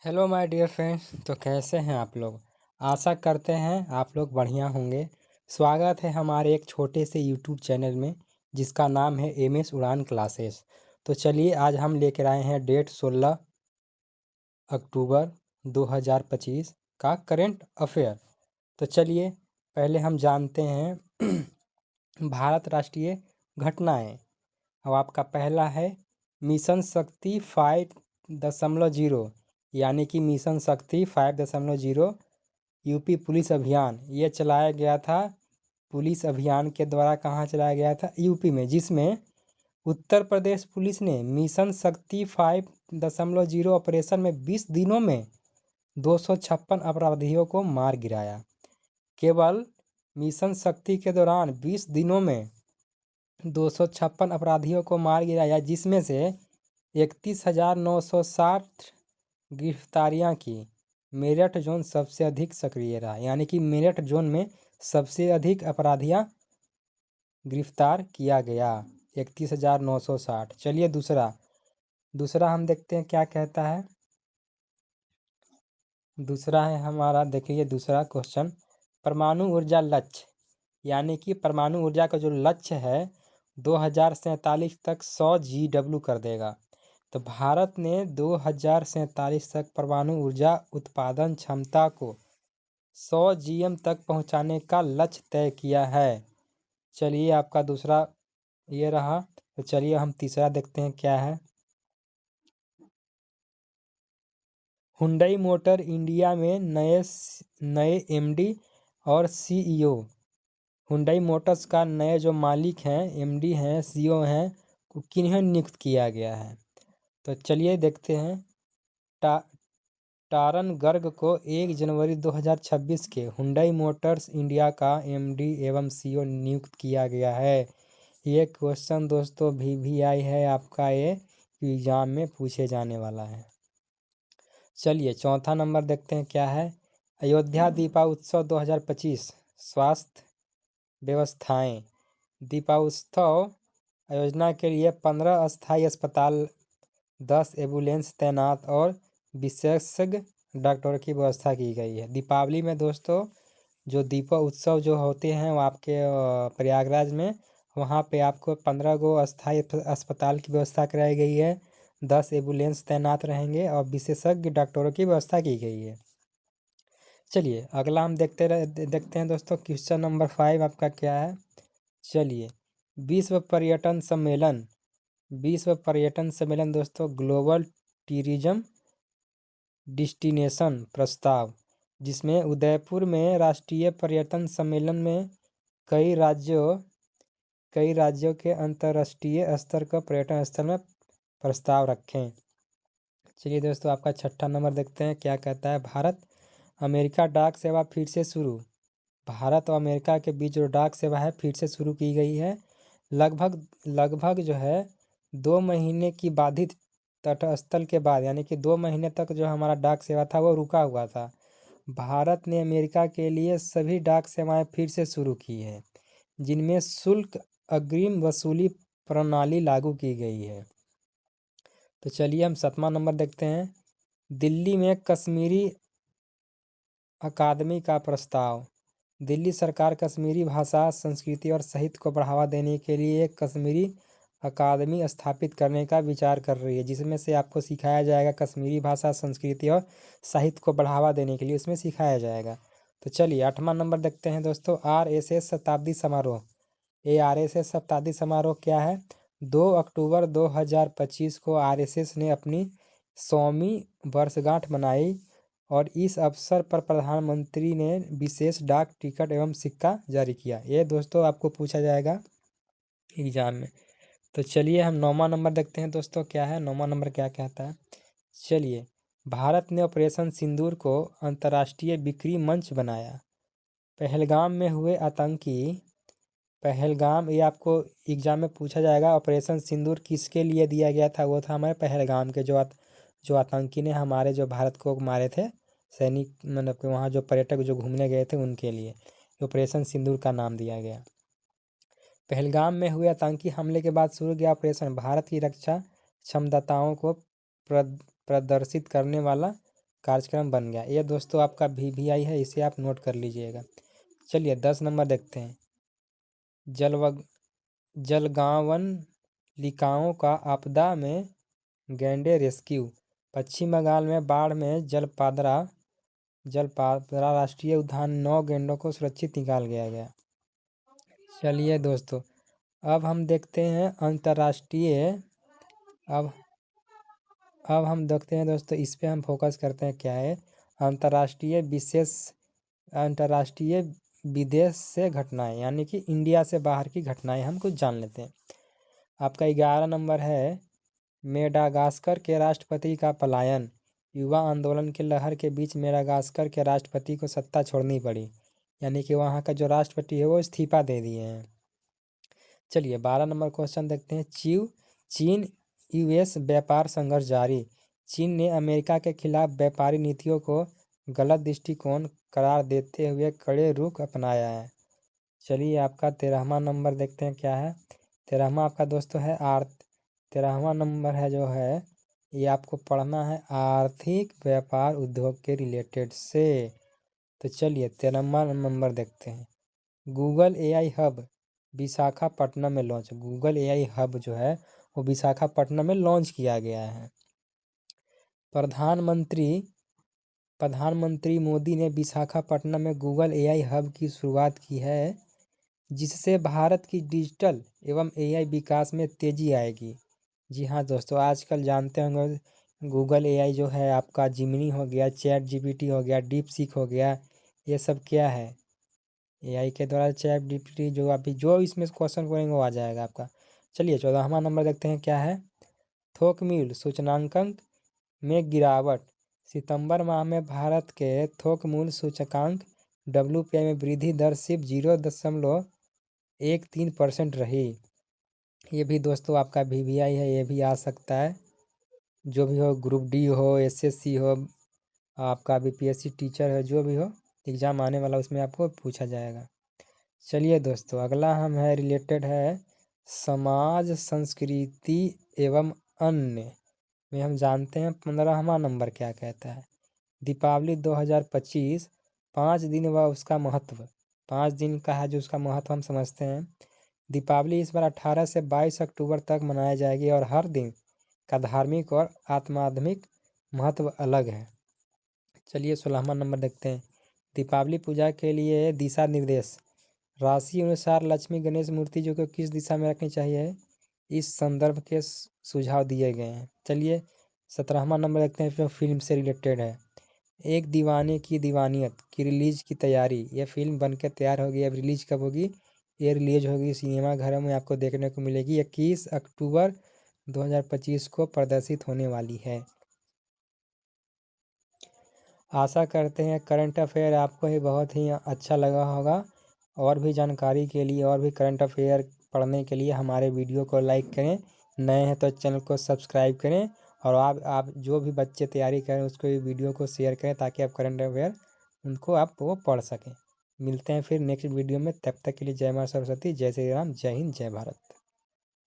Hello my dear friends. तो कैसे हैं आप लोग। आशा करते हैं आप लोग बढ़िया होंगे। स्वागत है हमारे एक छोटे से यूट्यूब चैनल में जिसका नाम है एमएस उड़ान क्लासेस। तो चलिए आज हम लेकर आए हैं डेट 16 अक्टूबर 2025 का करंट अफेयर। तो चलिए पहले हम जानते हैं भारत राष्ट्रीय घटनाएं। अब आपका पहला है मिशन शक्ति 5.0 यानी कि मिशन शक्ति 5.0 यूपी पुलिस अभियान। ये चलाया गया था पुलिस अभियान के द्वारा। कहाँ चलाया गया था? यूपी में, जिसमें उत्तर प्रदेश पुलिस ने मिशन शक्ति 5.0 ऑपरेशन में 20 दिनों में 256 अपराधियों को मार गिराया। केवल मिशन शक्ति के दौरान 20 दिनों में 256 अपराधियों को मार गिराया, जिसमें से 31,960 गिरफ्तारियां की। मेरठ जोन सबसे अधिक सक्रिय रहा, यानी कि मेरठ जोन में सबसे अधिक अपराधियां गिरफ्तार किया गया, 31,960। चलिए दूसरा हम देखते हैं क्या कहता है। दूसरा है हमारा, देखिए दूसरा क्वेश्चन, परमाणु ऊर्जा लक्ष्य, यानी कि परमाणु ऊर्जा का जो लक्ष्य है 2047 तक 100 GW कर देगा। तो भारत ने 2047 तक परमाणु ऊर्जा उत्पादन क्षमता को 100 GM तक पहुंचाने का लक्ष्य तय किया है। चलिए आपका दूसरा ये रहा। तो चलिए हम तीसरा देखते हैं क्या है। हुंडई मोटर इंडिया में नए MD और CEO। हुंडई मोटर्स का नए जो मालिक हैं, MD हैं, CEO हैं, किन्हें नियुक्त किया गया है। तो चलिए देखते हैं। टा टारन गर्ग को 1 जनवरी 2026 के हुंडई मोटर्स इंडिया का MD एवं CEO नियुक्त किया गया है। ये क्वेश्चन दोस्तों VVI है आपका, ये एग्जाम में पूछे जाने वाला है। चलिए चौथा नंबर देखते हैं क्या है। अयोध्या दीपोत्सव 2025 स्वास्थ्य व्यवस्थाएं। दीपोत्सव योजना के लिए 15 अस्थायी अस्पताल, 10 एम्बुलेंस तैनात और विशेषज्ञ डॉक्टरों की व्यवस्था की गई है। दीपावली में दोस्तों जो दीपोत्सव जो होते हैं वो आपके प्रयागराज में, वहाँ पे आपको 15 गो अस्थायी अस्पताल की व्यवस्था कराई गई है, 10 एम्बुलेंस तैनात रहेंगे और विशेषज्ञ डॉक्टरों की व्यवस्था की गई है। चलिए अगला हम देखते हैं दोस्तों। क्वेश्चन नंबर 5 आपका क्या है। चलिए विश्व पर्यटन सम्मेलन। विश्व पर्यटन सम्मेलन दोस्तों ग्लोबल टूरिज्म डेस्टिनेशन प्रस्ताव, जिसमें उदयपुर में राष्ट्रीय पर्यटन सम्मेलन में कई राज्यों के अंतर्राष्ट्रीय स्तर का पर्यटन स्थल में प्रस्ताव रखें। चलिए दोस्तों आपका छठा नंबर देखते हैं क्या कहता है। भारत अमेरिका डाक सेवा फिर से शुरू। भारत और अमेरिका के बीच जो डाक सेवा है फिर से शुरू की गई है। लगभग जो है 2 महीने की बाधित तटस्थल के बाद, यानी कि 2 महीने तक जो हमारा डाक सेवा था वो रुका हुआ था। भारत ने अमेरिका के लिए सभी डाक सेवाएं फिर से शुरू की है, जिनमें शुल्क अग्रिम वसूली प्रणाली लागू की गई है। तो चलिए हम 7वां नंबर देखते हैं। दिल्ली में कश्मीरी अकादमी का प्रस्ताव। दिल्ली सरकार कश्मीरी भाषा, संस्कृति और साहित्य को बढ़ावा देने के लिए एक कश्मीरी अकादमी स्थापित करने का विचार कर रही है, जिसमें से आपको सिखाया जाएगा कश्मीरी भाषा, संस्कृति और साहित्य को बढ़ावा देने के लिए उसमें सिखाया जाएगा। तो चलिए 8वां नंबर देखते हैं दोस्तों। RSS शताब्दी समारोह। ये RSS शताब्दी समारोह क्या है? 2 अक्टूबर 2025 को RSS ने अपनी 100वीं वर्षगांठ मनाई और इस अवसर पर प्रधानमंत्री ने विशेष डाक टिकट एवं सिक्का जारी किया। ये दोस्तों आपको पूछा जाएगा एग्जाम में। तो चलिए हम 9वां नंबर देखते हैं दोस्तों क्या है। 9वां नंबर क्या कहता है। चलिए भारत ने ऑपरेशन सिंदूर को अंतर्राष्ट्रीय बिक्री मंच बनाया। पहलगाम, ये आपको एग्जाम में पूछा जाएगा। ऑपरेशन सिंदूर किसके लिए दिया गया था? वो था हमारे पहलगाम के जो आतंकी ने हमारे जो भारत को मारे थे, सैनिक, मतलब कि वहाँ जो पर्यटक जो घूमने गए थे उनके लिए ऑपरेशन सिंदूर का नाम दिया गया। पहलगाम में हुए आतंकी हमले के बाद शुरू किया ऑपरेशन भारत की रक्षा क्षमताओं को प्रदर्शित करने वाला कार्यक्रम बन गया। ये दोस्तों आपका VVI है, इसे आप नोट कर लीजिएगा। चलिए 10 नंबर देखते हैं। जलगांवन लिकाओं का आपदा में गैंडे रेस्क्यू। पश्चिम बंगाल में बाढ़ में जलपादरा राष्ट्रीय उद्यान 9 गैंडों को सुरक्षित निकाल गया। चलिए दोस्तों अब हम देखते हैं अंतर्राष्ट्रीय। अब हम देखते हैं दोस्तों, इस पे हम फोकस करते हैं क्या है। अंतर्राष्ट्रीय विदेश से घटनाएं, यानी कि इंडिया से बाहर की घटनाएं हम कुछ जान लेते हैं। आपका 11 नंबर है मेडागास्कर के राष्ट्रपति का पलायन। युवा आंदोलन की लहर के बीच मेडागास्कर के राष्ट्रपति को सत्ता छोड़नी पड़ी, यानी कि वहाँ का जो राष्ट्रपति है वो इस्तीफा दे दिए हैं। चलिए 12 नंबर क्वेश्चन देखते हैं। चीन US व्यापार संघर्ष जारी। चीन ने अमेरिका के खिलाफ व्यापारी नीतियों को गलत दृष्टिकोण करार देते हुए कड़े रुख अपनाया है। चलिए आपका 13वां नंबर देखते हैं क्या है। 13वां आपका दोस्तों है 13वां नंबर है जो है ये आपको पढ़ना है आर्थिक व्यापार उद्योग के रिलेटेड से। तो चलिए 13वां नंबर देखते हैं। गूगल AI हब विशाखापट्टनम में लॉन्च। गूगल AI हब जो है वो विशाखापट्टनम में लॉन्च किया गया है। प्रधानमंत्री मोदी ने विशाखापट्टनम में गूगल AI हब की शुरुआत की है, जिससे भारत की डिजिटल एवं AI विकास में तेजी आएगी। जी हाँ दोस्तों, आजकल जानते होंगे गूगल AI जो है आपका जिमिनी हो गया, ChatGPT हो गया, डीपसीक हो गया, ये सब क्या है AI के द्वारा। ChatGPT जो इसमें क्वेश्चन करेंगे वो आ जाएगा आपका। चलिए 14वां नंबर देखते हैं क्या है। थोक मूल्य सूचकांक में गिरावट। सितंबर माह में भारत के थोक मूल्य सूचकांक WPI में वृद्धि दर सिर्फ 0.13% रही। ये भी दोस्तों आपका VVI है, ये भी आ सकता है। जो भी हो, ग्रुप D हो, SSC हो, आपका BPSC टीचर है, जो भी हो एग्ज़ाम आने वाला उसमें आपको पूछा जाएगा। चलिए दोस्तों अगला हम है रिलेटेड है समाज संस्कृति एवं अन्य में हम जानते हैं 15वां नंबर क्या कहता है। दीपावली 2025 5 दिन व उसका महत्व। 5 दिन का है जो उसका महत्व हम समझते हैं। दीपावली इस बार 18 से 22 अक्टूबर तक मनाई जाएगी और हर दिन का धार्मिक और आध्यात्मिक महत्व अलग है। चलिए 16वां नंबर देखते हैं। दीपावली पूजा के लिए दिशा निर्देश। राशि अनुसार लक्ष्मी गणेश मूर्ति जो कि किस दिशा में रखनी चाहिए, इस संदर्भ के सुझाव दिए गए हैं। चलिए 17वां नंबर देखते हैं, जो फिल्म से रिलेटेड है। एक दीवाने की दीवानियत की रिलीज की तैयारी। ये फिल्म बन के तैयार होगी। अब रिलीज कब होगी, ये रिलीज होगी सिनेमा घरों में आपको देखने को मिलेगी। 21 अक्टूबर 2025 को प्रदर्शित होने वाली है। आशा करते हैं करंट अफेयर आपको ही बहुत ही अच्छा लगा होगा। और भी जानकारी के लिए और भी करंट अफेयर पढ़ने के लिए हमारे वीडियो को लाइक करें। नए हैं तो चैनल को सब्सक्राइब करें। और आप जो भी बच्चे तैयारी करें उसको ये वीडियो को शेयर करें ताकि आप करंट अफेयर उनको आप वो पढ़ सकें। मिलते हैं फिर नेक्स्ट वीडियो में, तब तक के लिए जय माँ सरस्वती, जय श्री राम, जय हिंद, जय भारत।